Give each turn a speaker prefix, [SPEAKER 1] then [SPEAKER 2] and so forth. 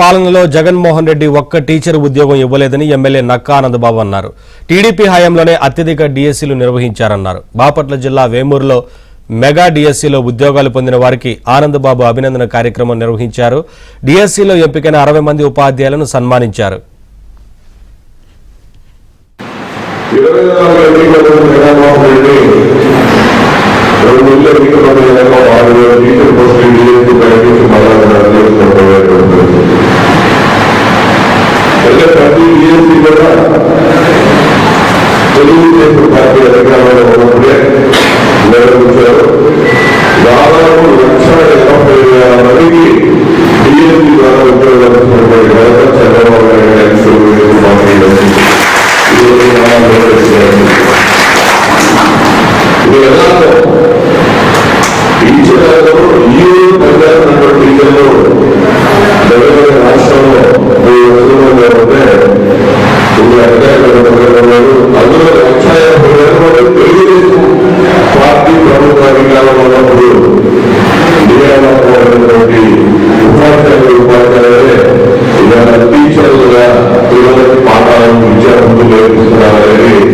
[SPEAKER 1] పాలనలో జగన్మోహన్ రెడ్డి ఒక్క టీచర్ ఉద్యోగం ఇవ్వలేదని ఎమ్మెల్యే నక్కా ఆనందబాబు అన్నారు. టీడీపీ హయాంలోనే అత్యధిక డిఎస్సీలు నిర్వహించారన్నారు. బాపట్ల జిల్లా వేమూరులో మెగా డిఎస్సీలో ఉద్యోగాలు పొందిన వారికి ఆనందబాబు అభినందన కార్యక్రమం నిర్వహించారు. డిఎస్సీలో ఎంపికైన 60 మంది ఉపాధ్యాయులను సన్మానించారు.
[SPEAKER 2] ప్రతి డిఎస్సీ కూడా తెలుగుదేశం పార్టీ అధికారంలో ఉన్నప్పుడే నిర్వహించారు. దాదాపు 1,80,000 మందికి డిఎస్సీ ద్వారా ఉద్యోగాలు చంద్రబాబు నాయుడు ఇది ఎలా టీచర్లు ఈ పనిచేస్తున్నటువంటి టీచర్లు రాష్ట్రంలో అందులో 1,50,000 తెలుగుదేశం పార్టీ ప్రభుత్వ అధికారంలో ఉన్నప్పుడు నియామకమైనటువంటి ఉపాధ్యాయులే ఇవాళ టీచర్లుగా పిల్లలకి పాఠాలను విద్యార్థులు నేర్పిస్తున్నారనేది